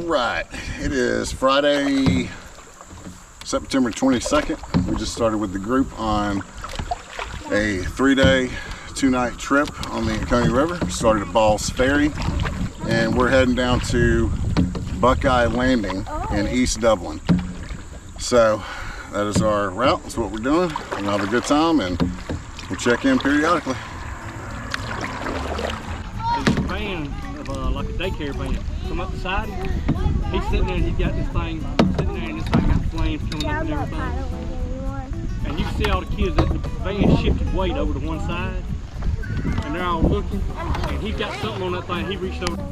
right, it is Friday, September 22nd. We just started with the group on a 3-day, 2-night trip on the Oconee River. We started at Ball's Ferry, and we're heading down to Buckeye Landing in East Dublin. So that is our route. That's what we're doing. We're gonna have a good time, and we'll check in periodically. There's a van of like a daycare van. Come up the side. He's sitting there and he's got this thing sitting there, and this thing got flames coming up and everything. And you can see all the kids that the van shifted weight over to one side, and they're all looking. And he's got something on that thing. He reached over.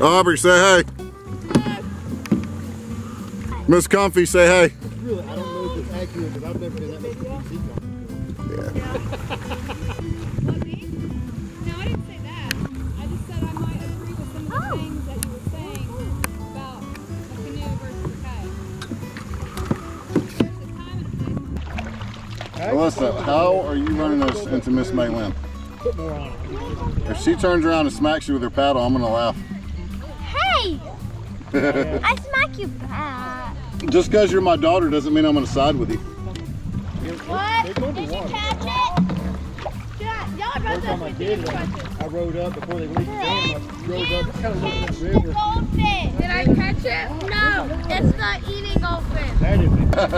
Aubrey, say hey. Miss Comfy, say hey. Really, I don't know if it's accurate because I've never been that much of a PC company. Yeah. What, me? No, I didn't say that. I just said I might agree with some of the things that you were saying about a canoe versus a kayak. There's a time and a place. Alyssa, how are you running this into Miss Maylin? Put more on it. If she turns around and smacks you with her paddle, I'm gonna laugh. Hey! I smack you back. Just because you're my daughter doesn't mean I'm gonna side with you. What? Did you catch it? Y'all rode First time I did it, I rode up before they released the van. I rode up, just kind of looking at the river. Goldfish. Did I catch it? No, it's not eating goldfish. That is it. I'm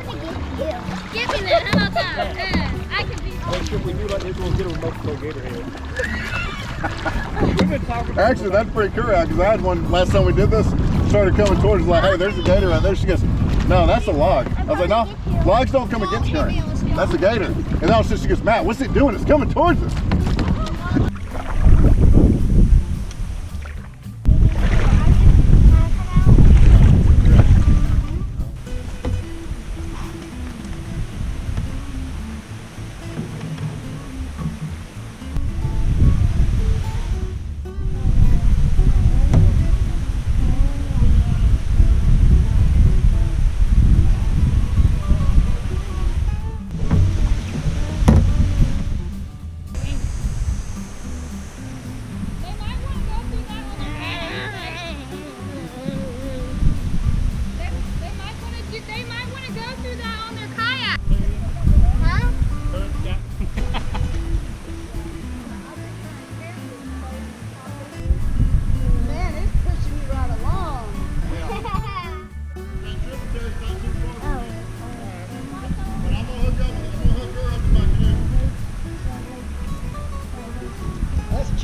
going to get you. Give me that. How about that? I can be Make sure we do like this, we'll get a remote control gator head. We've been talking about Actually, that's pretty cool because I had one last time we did this. Started coming towards us like, hey, there's a gator right there. She goes, no, that's a log. I was like, no, logs don't come against current. That's a gator. And then all of a sudden she goes, Matt, what's it doing? It's coming towards us.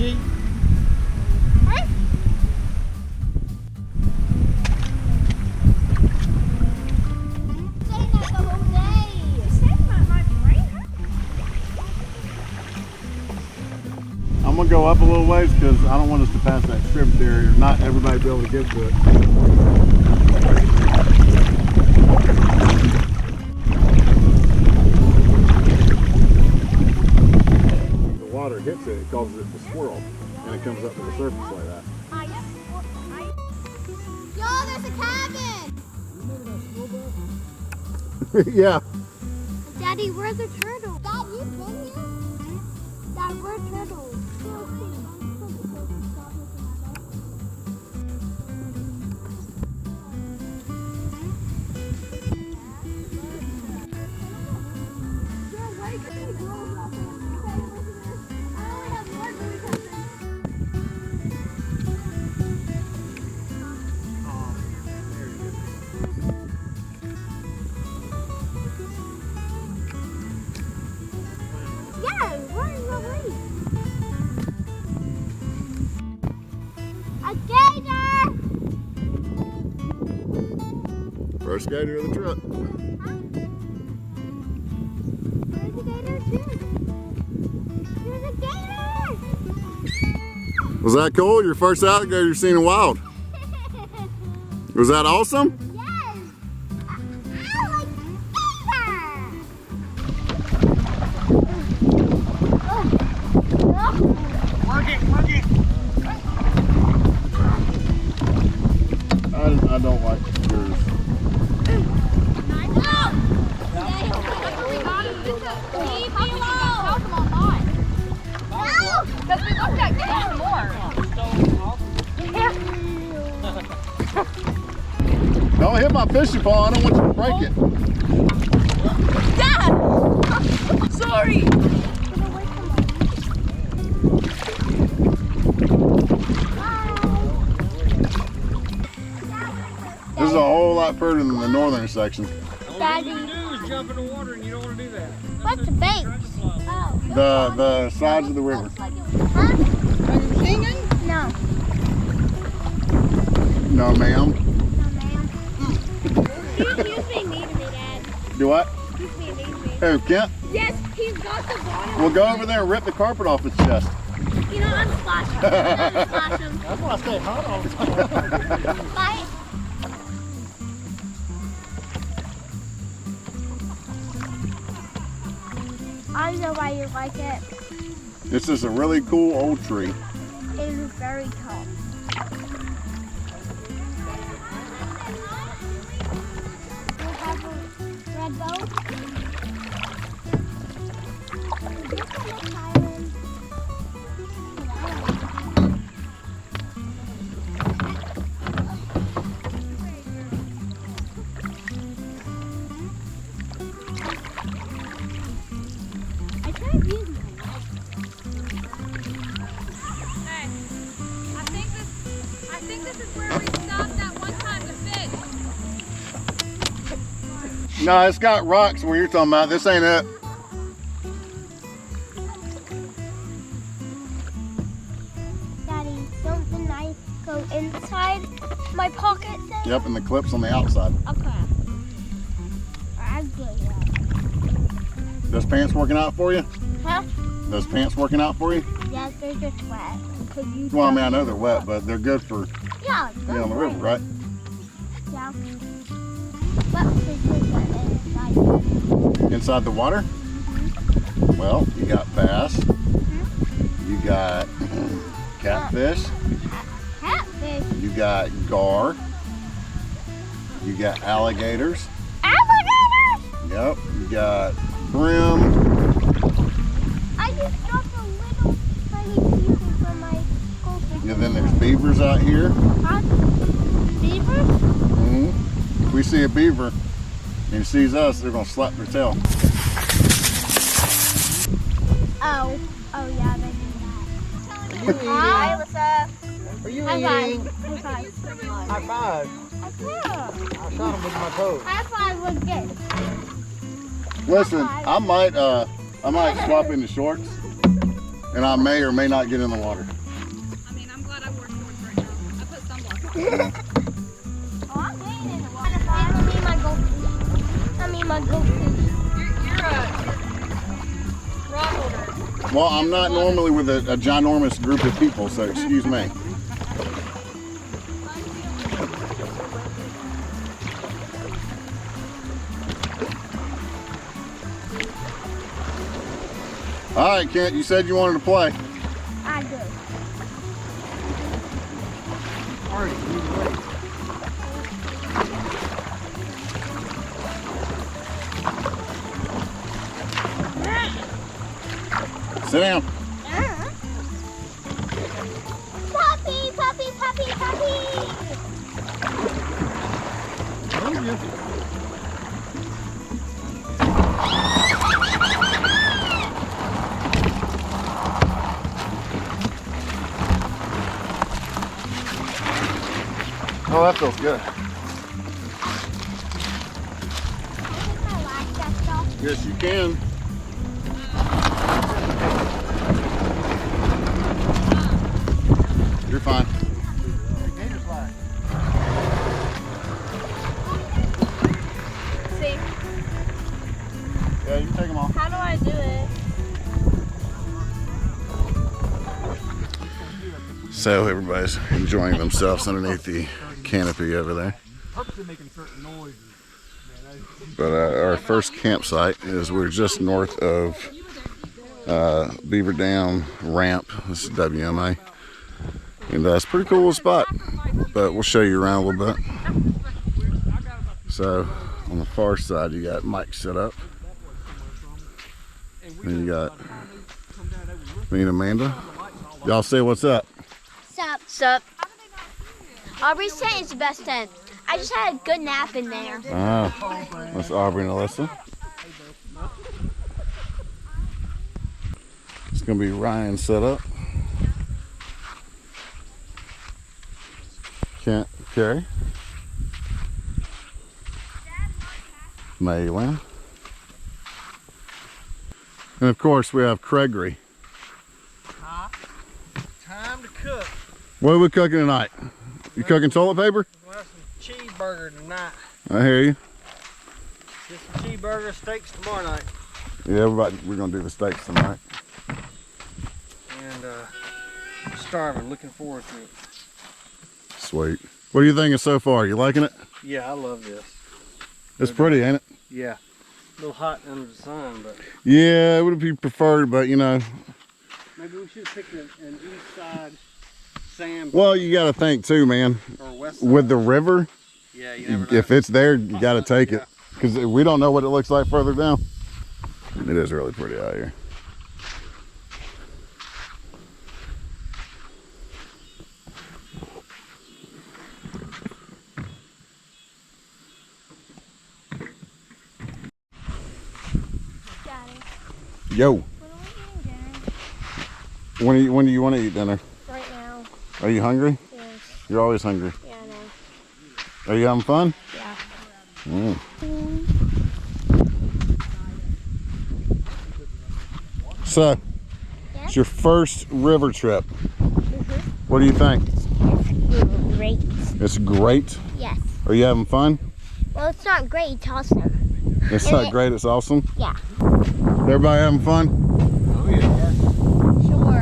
cheap. Huh? Saying that the whole day. Saying my brain hurts. I'm gonna go up a little ways because I don't want us to pass that tributary or not everybody be able to get to it. The water hits it, it causes it to swirl and it comes up to the surface like that. Yo, there's a cabin! Yeah. Daddy, where's the turtle? Dad, you've been here? Dad, where's turtles? First gator of the trip. Where's the gator too? Was that cool? Your first alligator you've seen in wild. Was that awesome? Yes. I like I don't like yours. Because we looked at getting some more. Don't hit my fishing pole. I don't want you to break it. Dad! Sorry. This is a whole lot further than the northern section. Daddy. All you do is jump in the water and you don't want to do that. What's the bait? Oh. The sides of the river. Huh? Are you singing? No. No, ma'am. No, ma'am. He's being mean to me, Dad. Do what? He's being mean to me. Hey, Kent, Yes, he's got the bottom. we'll go over there and rip the carpet off its chest. You know, unsplash him. Unsplash him. That's why I stay hot all the time. Bite. I know why you like it. This is a really cool old tree. It is very tall. We'll have a red boat. Is this on the island? I tried using it. Hey, I think this is where we stopped that one time to fish. No, it's got rocks where you're talking about. This ain't it. Daddy, don't the knife go inside my pocket thing? Yep, and the clip's on the outside. Okay. I'm good at Those pants working out for you? it. Huh? Those pants working out for you? Yes, they're just wet. Cause you Well, I mean, I know they're wet, but they're good for yeah, being on the river, right? Yeah. What fish is that inside? Inside the water? Well, you got bass. You got catfish. Catfish. You got gar. You got alligators. Alligators! Yep. You got brim. I just dropped a little tiny piece from my goldfish. And then there's beavers out here. Huh? Beavers? If we see a beaver and he sees us, they're going to slap their tail. Oh. Oh, yeah, they do that. Are you Hi, eating? Alyssa. Are you High eating? five. High five. High five. Yeah. I shot him with my boat. High five was good. Listen, I might swap into shorts, and I may or may not get in the water. I mean, I'm glad I wore shorts right now. I put sunblock on. Oh, I'm getting in the water. I mean my goldfish. I mean my goldfish. You're a rod holder. Well, I'm not normally with a ginormous group of people, so excuse me. All right, Kent, you said you wanted to play. I do. Already, he's ready. Sit down. Puppy, puppy, puppy, puppy. Told you. Oh, that feels good. I like that stuff. Yes, you can. You're fine. Gator fly. See, Yeah, you can take them off. how do I do it? So everybody's enjoying themselves underneath the canopy over there. Purposely making certain noises. But our first campsite is we're just north of Beaver Dam Ramp. This is WMA. And it's a pretty cool little spot. But we'll show you around a little bit. So on the far side you got Mike set up. Then you got me and Amanda. Y'all say what's up. Sup. Sup. Aubrey's tent is the best tent. I just had a good nap in there. Ah, that's Aubrey and Alyssa. It's gonna be Ryan set up. Kent, Carrie, Maylin, and of course we have Gregory. Time to cook. What are we cooking tonight? You cooking toilet paper? We'll have some cheeseburger tonight. I hear you. Get some cheeseburger steaks tomorrow night. Yeah, we're gonna do the steaks tonight. And starving, looking forward to it. Sweet. What are you thinking so far? You liking it? Yeah, I love this. It's pretty, ain't it? Yeah. A little hot under the sun, but Yeah, it would be preferred, but you know. maybe we should pick an east side sand Well, you got to think too, man. or west side. With the river, Yeah, you never know. if it's there, you got to take it. Because we don't know what it looks like further down. It is really pretty out here. Daddy, Yo, when are we getting dinner? when do you want to eat dinner? Right now. Are you hungry? Yes. You're always hungry. Yeah, I know. Are you having fun? Yeah. Mm. So, it's your first river trip. What do you think? Great. It's great. Yes. Are you having fun? Well, it's not great. It's awesome. It's not great, it's awesome. Yeah. Everybody having fun? Oh yeah. Sure.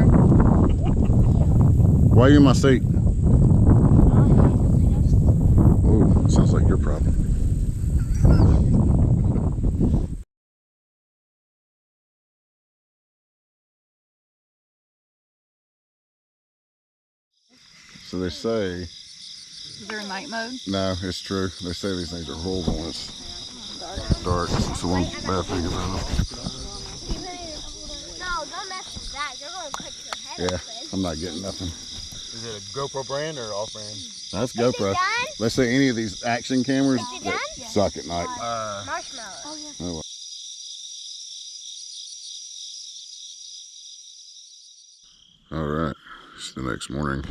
Why are you in my seat? Ooh, sounds like your problem. So they say, Is there a night mode? no, it's true. They say these things are horrible when it's dark. So one bad thing about them. No, don't mess with that. You're going to cut your head Yeah, open. I'm not getting nothing. Is it a GoPro brand or off brand? That's Is it GoPro. done? Let's say any of these action cameras Is it that done? suck at night. Marshmallow. Oh, yeah. Oh, well. All right, it's the next morning.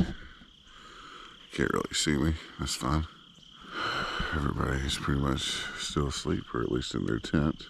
Can't really see me, that's fine. Everybody's pretty much still asleep, or at least in their tent.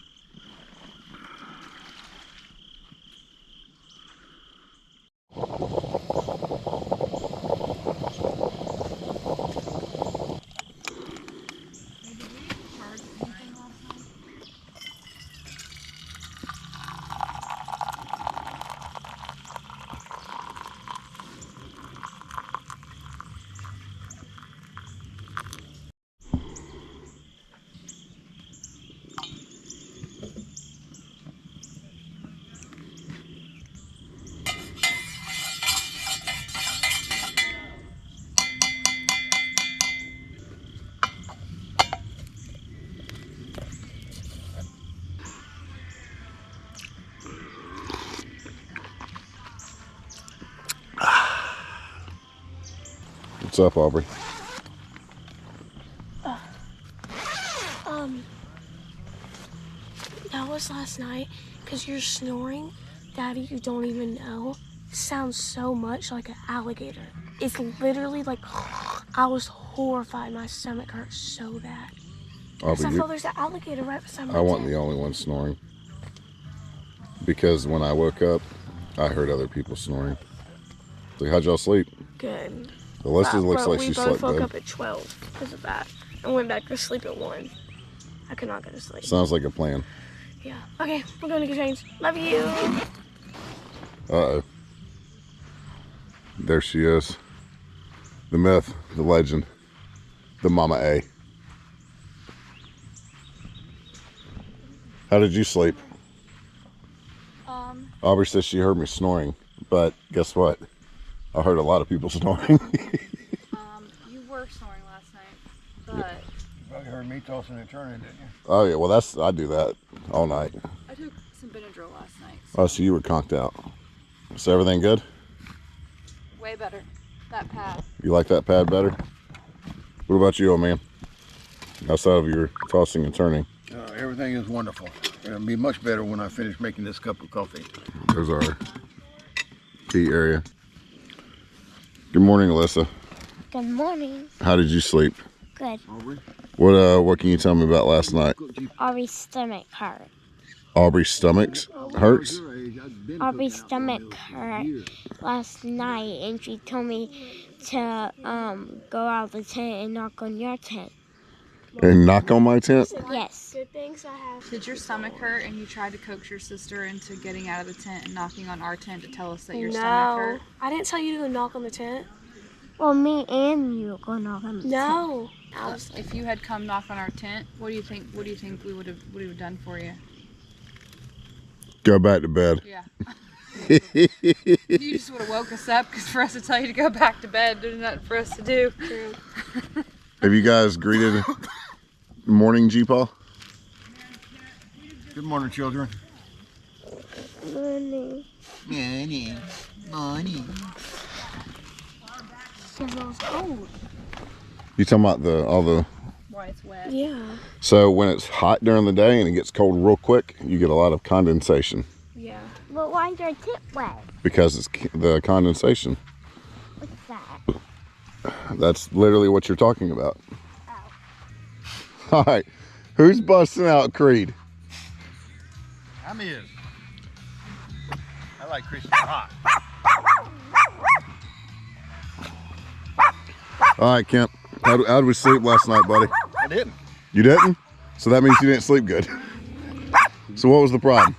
What's up, Aubrey? That was last night, because you're snoring, Daddy, you don't even know. Sounds so much like an alligator. It's literally like, I was horrified. My stomach hurt so bad. Because I Aubrey, felt there's an alligator right beside my I wasn't tent. the only one snoring. Because when I woke up, I heard other people snoring. So how'd y'all sleep? Good. Alyssa looks But like we she both slept woke good. up at 12 because of that. And went back to sleep at 1. I could not go to sleep. Sounds like a plan. Yeah. Okay, we're going to get changed. Love you. Uh-oh. There she is. The myth, the legend, the Mama A. How did you sleep? Aubrey says she heard me snoring, but guess what? I heard a lot of people snoring. You were snoring last night, but You heard me tossing and turning, didn't you? Oh yeah, well I do that all night. I took some Benadryl last night. Oh, so you were conked out. So everything good? Way better. That pad. You like that pad better? What about you, old man? Outside of your tossing and turning. Everything is wonderful. It'll be much better when I finish making this cup of coffee. There's our tea area. Good morning, Alyssa. Good morning. How did you sleep? Good. What can you tell me about last night? Aubrey's stomach hurt. Aubrey's stomach hurts? Aubrey's stomach hurt last night, and she told me to go out of the tent and knock on your tent. And knock on my tent? Yes. Good things I have. Did your stomach hurt and you tried to coax your sister into getting out of the tent and knocking on our tent to tell us that your stomach hurt? I didn't tell you to go knock on the tent. Well, me and you are going to knock on the tent. No. If you had come knock on our tent, what do you think we would have done for you? Go back to bed. Yeah. You just would have woke us up, because for us to tell you to go back to bed, there's nothing for us to do. True. Have you guys greeted morning, G-Paw? Good morning, children. Morning. Morning. You talking about all the... Why it's wet. Yeah. So when it's hot during the day and it gets cold real quick, you get a lot of condensation Yeah. But why is your tent wet? because it's the condensation. What's that? That's literally what you're talking about. All right, who's busting out Creed? I'm in. I like Christian hot. All right, Kemp, how did we sleep last night, buddy? I didn't. You didn't? So that means you didn't sleep good. So what was the problem?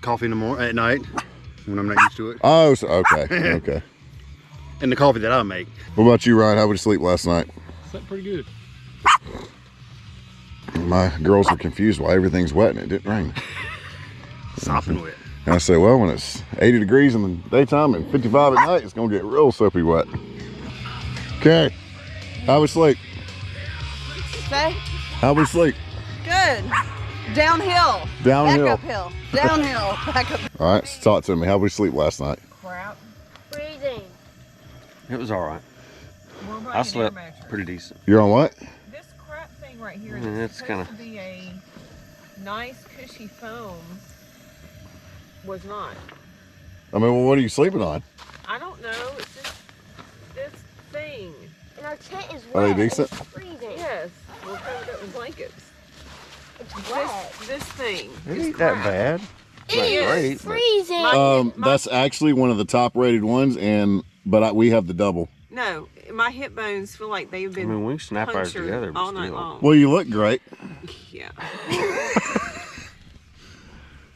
Coffee in the morning, at night, when I'm not used to it. Oh, so, okay, okay. And the coffee that I make. What about you, Ryan? How did you sleep last night? Slept pretty good. My girls were confused why everything's wet and it didn't rain. Sopping wet. And I said, well, when it's 80 degrees in the daytime and 55 at night, it's gonna get real soapy wet. Okay, how we sleep? Say, How we sleep? good. Downhill. Downhill. Back uphill. Downhill. Back up. All right, so talk to me. How we sleep last night? Crap. Breathing. It was all right. I slept pretty decent. You're on what? This crap thing right here Mm, that's it's supposed kinda- to be a nice cushy foam was not. I mean, well, what are you sleeping on? I don't know. It's just this thing. And our tent is wet. Are they decent? It's freezing. Yes, we're covered up with blankets. It's wet. This thing It is ain't that crap. bad. It Not is great, but- freezing. That's actually one of the top rated ones, but we have the double. No, my hip bones feel like they've I been mean, we can snap ours punctured together, but all night still. long. Well, you look great. Yeah.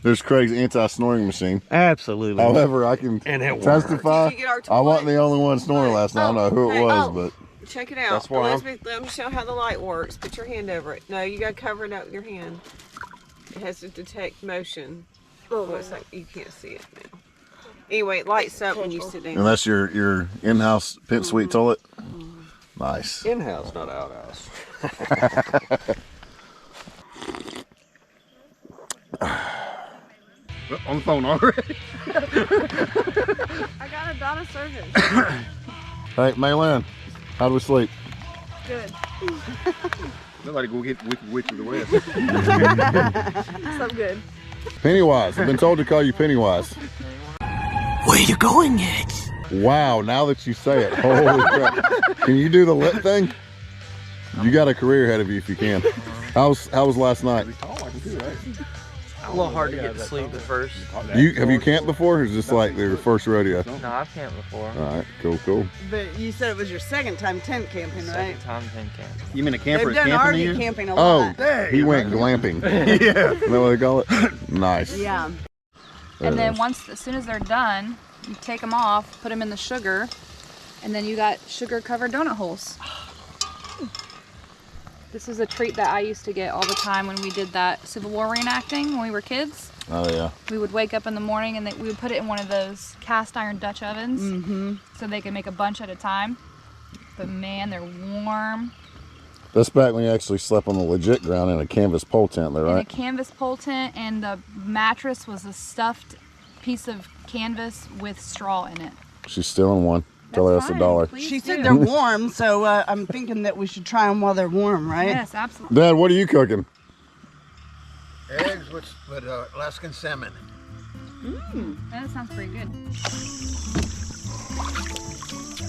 There's Craig's anti-snoring machine. Absolutely. However, I can And it works. testify. Did you get our I wasn't toy? the only one snoring last night. I don't know who it Hey, was, oh. but Check it out. That's why I'm- Elizabeth, let me show how the light works. Put your hand over it. No, you gotta cover it up with your hand. It has to detect motion. Oh, it's like you can't see it now. Anyway, it lights up when you sit down. and that's your in-house pit suite toilet. Nice. In-house, not outhouse. On the phone already. I got a data service. Hey, Maylin, how do we sleep? Good. Nobody go get Wicked Witch of the West. So good. Pennywise. I've been told to call you Pennywise. Where you going, Ed? Wow, now that you say it, holy crap. Can you do the lip thing? You got a career ahead of you if you can. How was last night? A little hard to get to sleep at first. Have you camped before, or is this like your first rodeo? No, I've camped before. All right, cool. But you said it was your second time tent camping, right? Second time tent camp. You mean a camper They've is done camping RV here? camping a Oh, lot. he went glamping. Yeah. Is that what they call it? Nice. Yeah. And then as soon as they're done, you take them off, put them in the sugar, And then you got sugar-covered donut holes. This is a treat that I used to get all the time when we did that Civil War reenacting when we were kids. Oh yeah. We would wake up in the morning and we would put it in one of those cast iron Dutch ovens so they could make a bunch at a time. But man, they're warm. That's back when you actually slept on the legit ground in a canvas pole tent there, right? In a canvas pole tent, and the mattress was a stuffed piece of canvas with straw in it. She's stealing one. Tell her that's $1. She said they're warm, so I'm thinking that we should try them while they're warm, right? Yes, absolutely. Dad, what are you cooking? Eggs with Alaskan salmon. That sounds pretty good.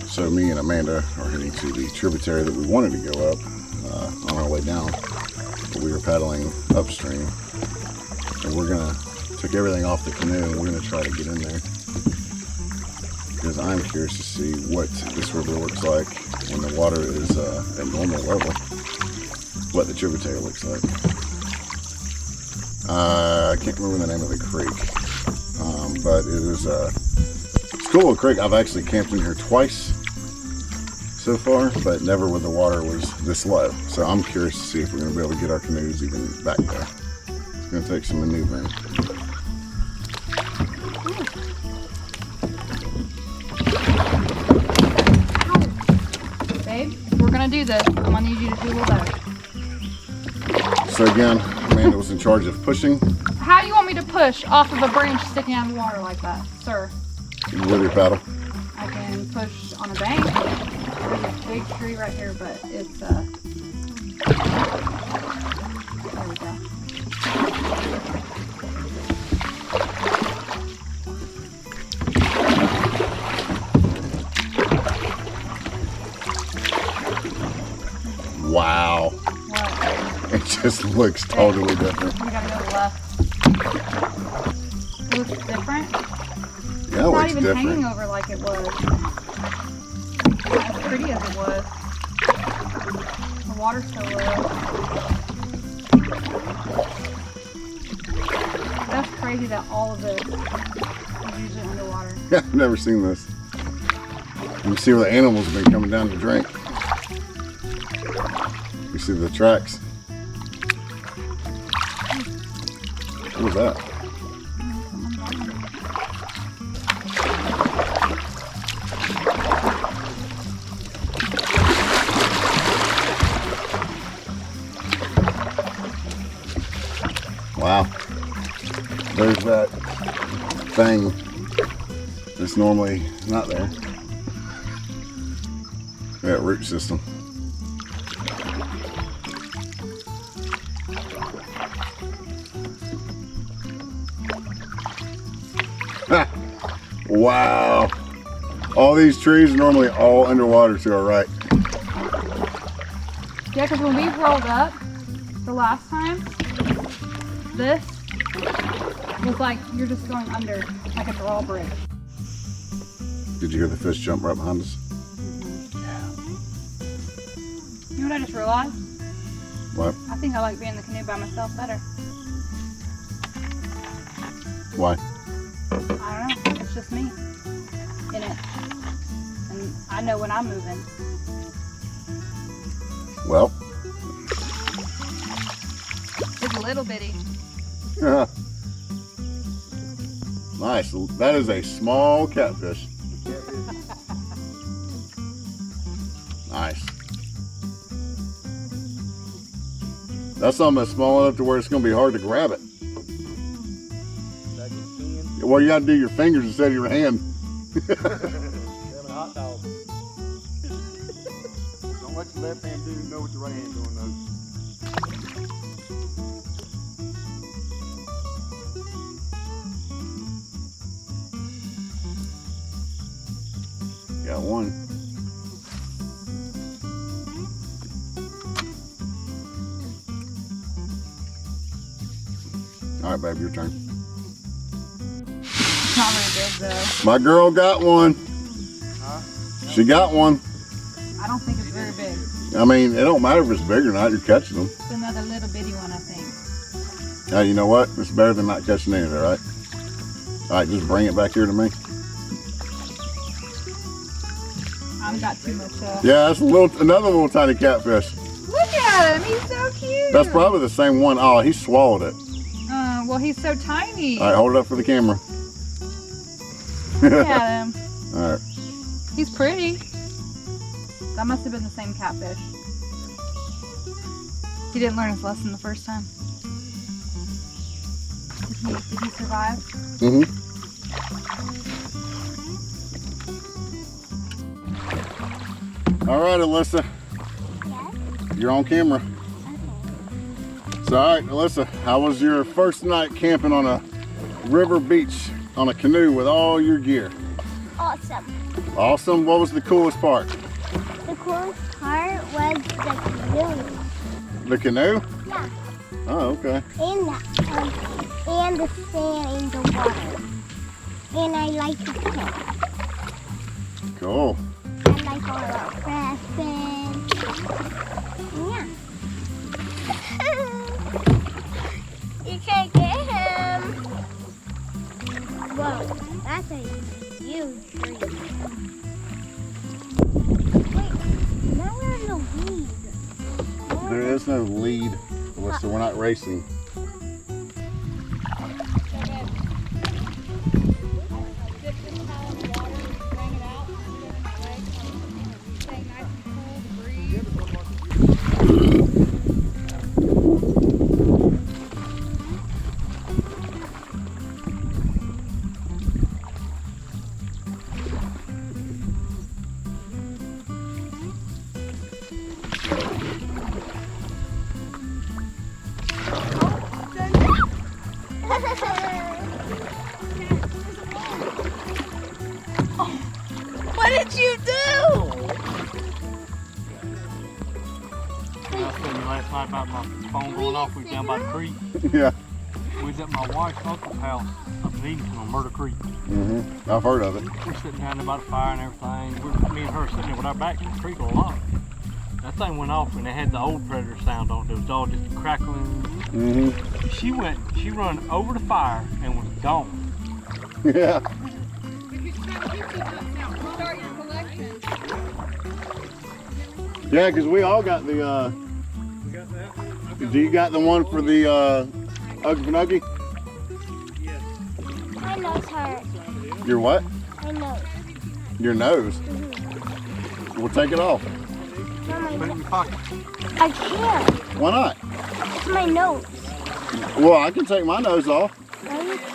So me and Amanda are heading to the tributary that we wanted to go up on our way down, but we were paddling upstream, and we're gonna take everything off the canoe and we're gonna try to get in there because I'm curious to see what this river looks like when the water is at normal level, what the tributary looks like. I can't remember the name of the creek, but it is it's a cool little creek. I've actually camped in here twice so far, but never when the water was this low. So I'm curious to see if we're going to be able to get our canoes even back there. It's going to take some maneuvering. Babe, if we're gonna do this, I'm gonna need you to do a little better. So again, Amanda was in charge of pushing How do you want me to push off of a branch sticking out of the water like that, sir? with your paddle. I can push on a bank. There's a big tree right here, but it's there we go. Wow. What? It just looks totally different. We gotta go to the left. It looks different. Yeah, it It's not looks even hanging different. over like it was. Not as pretty as it was. The water's so low. That's crazy that all of this is usually underwater. Yeah, I've never seen this. You can see where the animals have been coming down to drink. You see the tracks. What was that? Wow. There's that thing that's normally not there. That root system. Wow. All these trees are normally all underwater to our right. Yeah, because when we rolled up the last time, this was like you're just going under, like a drawbridge. Did you hear the fish jump right behind us? You know what I just realized? What? I think I like being in the canoe by myself better. Why? I don't know. It's just me in it. And I know when I'm moving. Well. It's a little bitty. Yeah. Nice. That is a small catfish. Nice. That's almost small enough to where it's going to be hard to grab it. Well, you got to do your fingers instead of your hand. Hot dog. Don't let your left hand do know what your right hand doing though. Got one. All right, babe, your turn. Not very big though. My girl got one. Huh? She got one. I don't think it's very big. I mean, it don't matter if it's big or not. You're catching them. It's another little bitty one, I think. Now, you know what? It's better than not catching any of it, right? All right, just bring it back here to me. I'm I've got too much. Yeah, that's another little tiny catfish. Look at him. He's so cute. That's probably the same one. Oh, he swallowed it. Well, he's so tiny. All right, hold it up for the camera. Look at him. All right. He's pretty. That must have been the same catfish. He didn't learn his lesson the first time. Did he survive? Mm-hmm. All right, Alyssa. Yes? You're on camera. Okay. So, all right, Alyssa, how was your first night camping on a river beach on a canoe with all your gear? Awesome. Awesome. What was the coolest part? The coolest part was the canoe. The canoe? Yeah. Oh, okay. And the sand in the water. And I like to cook. Cool. I like all our crafting. Yeah. You can't get him. Whoa, that's a huge tree. Wait, now we're in the lead. There is no lead, Alyssa. We're not racing. What did you do? I was telling you last night about my phone going off. We was down by the creek. Yeah. We was at my wife's uncle's house up in Edenton on Murder Creek. Mm-hmm. I've heard of it. We're sitting down there by the fire and everything. Me and her sitting there with our backs to the creek a lot. That thing went off and it had the old Predator sound on it. It was all just crackling. Mm-hmm. She run over the fire and was gone. Yeah. Start your collection. Yeah, because we all got the, do you got the one for the, Ugly Nuggy? My nose hurts. Your what? My nose. Your nose? Mm-hmm. We'll take it off. No, my Put it in nose. your pocket. I can't. Why not? It's my nose. Well, I can take my nose off. No, you can't.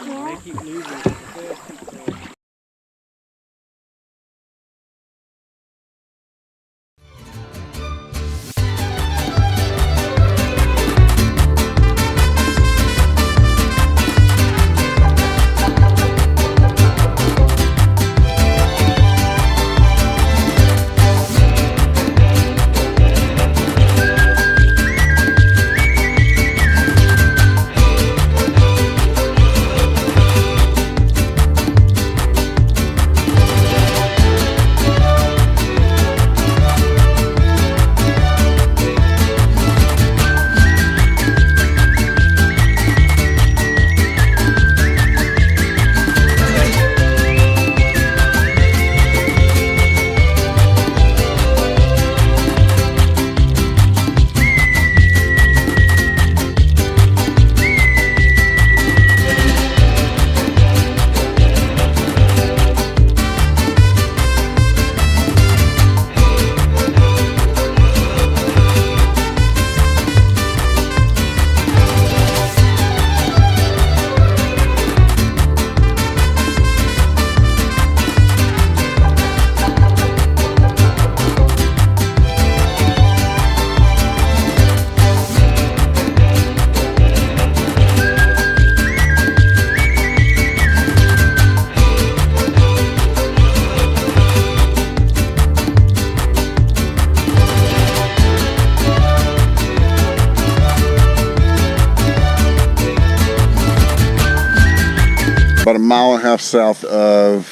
About a mile and a half south of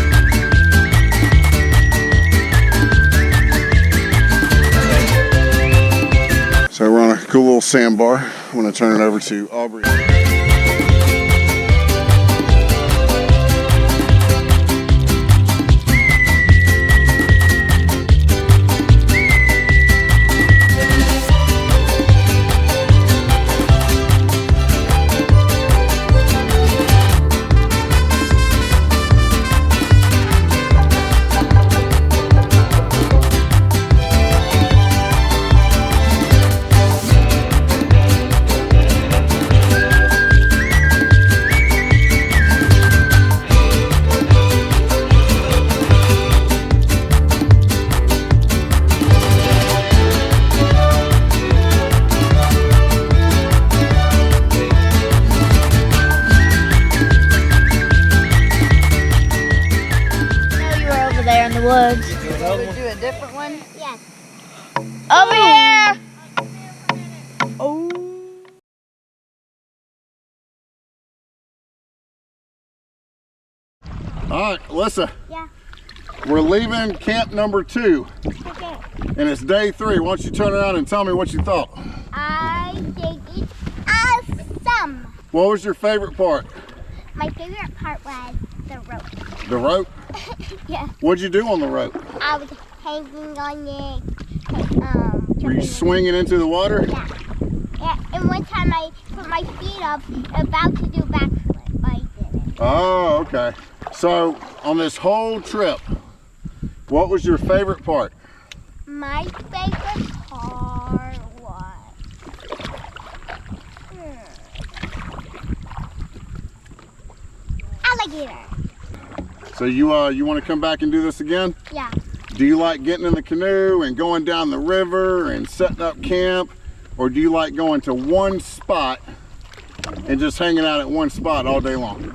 so we're on a cool little sandbar. I'm going to turn it over to Aubrey. Yes. Over here! Oh. All right, Alyssa. Yeah. We're leaving camp number 2. Okay. And it's day 3. Why don't you turn around and tell me what you thought? I think it's awesome. What was your favorite part? My favorite part was the rope. The rope? Yeah. What'd you do on the rope? I was hanging on it. Were you swinging into the water? Yeah. Yeah. And one time I put my feet up, about to do a backflip, but I didn't. Oh, okay. So on this whole trip, what was your favorite part? My favorite part was alligator. So you want to come back and do this again? Yeah. Do you like getting in the canoe and going down the river and setting up camp? Or do you like going to one spot and just hanging out at one spot all day long?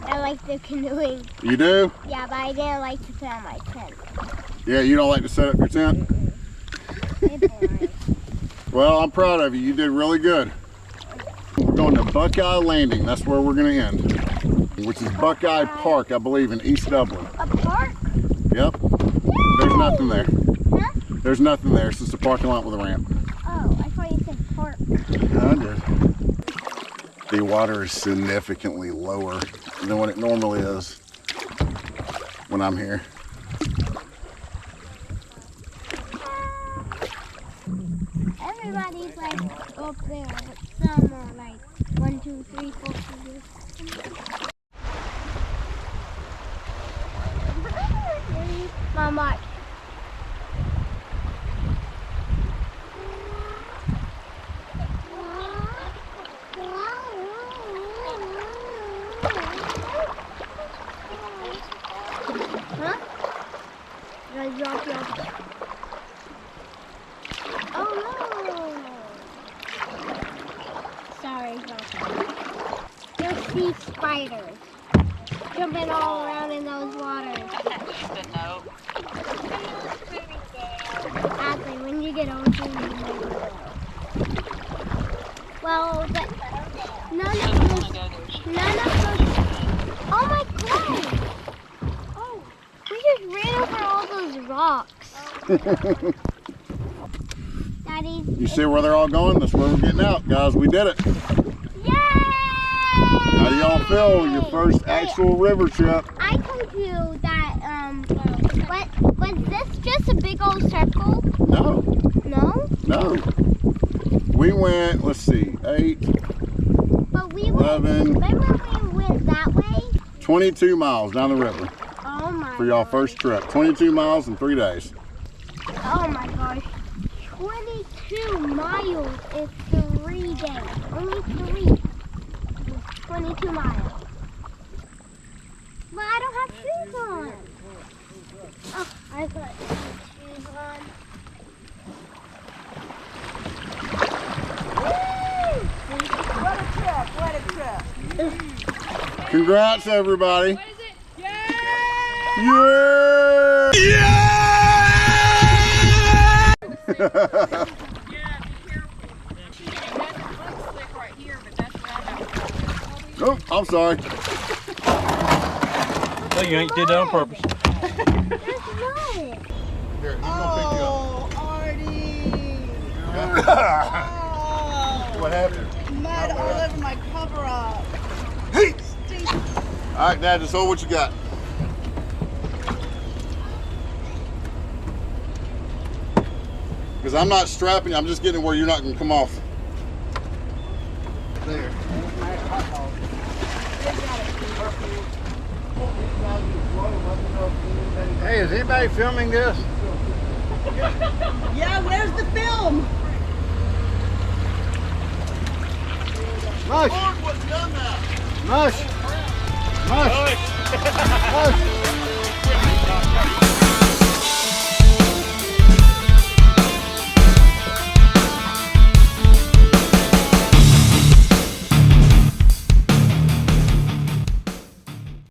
I like the canoeing. You do? Yeah, but I didn't like to put on my tent. Yeah, you don't like to set up your tent? Well, I'm proud of you. You did really good. We're going to Buckeye Landing. That's where we're going to end, which is Buckeye Park, I believe, in East Dublin. A park? Yep. There's nothing there. Huh? There's nothing there. It's just a parking lot with a ramp. Oh, I thought you said park. I did. The water is significantly lower than what it normally is when I'm here. Everybody's like up there, but some are like 1, 2, 3, 4, 5. Mom, watch. Huh? Did I drop you off? Oh no! Sorry about that. You'll see spiders jumping all around in those waters. No. Exactly, when you get older, you know. Well, none of those. Oh my god! Oh, we just ran over all those rocks. Daddy. You see where they're all going? That's where we're getting out, guys. We did it. Yay! How do y'all feel? Your first actual river trip. I told you that, was this just a big old circle? No. No? No. We went, let's see, 8, But we 11. Remember we went that way? 22 miles down the river Oh my for y'all gosh. first trip. 22 miles in 3 days. Oh my gosh. 22 miles in 3 days. Only 3. 22 miles. But I don't have shoes on. Oh, I put shoes on. What a trip, what a trip. Congrats, everybody. What is it? Yeah! Yeah! Oh, I'm sorry. No, you ain't did that on purpose. That's what? Here, he's gonna pick you up. Artie. What happened? Mud all over my cover up. Hey! All right, Dad, just hold what you got. Because I'm not strapping you, I'm just getting where you're not going to come off. There. Hey, is anybody filming this? Yeah, where's the film? Mush! Mush! Mush! Mush!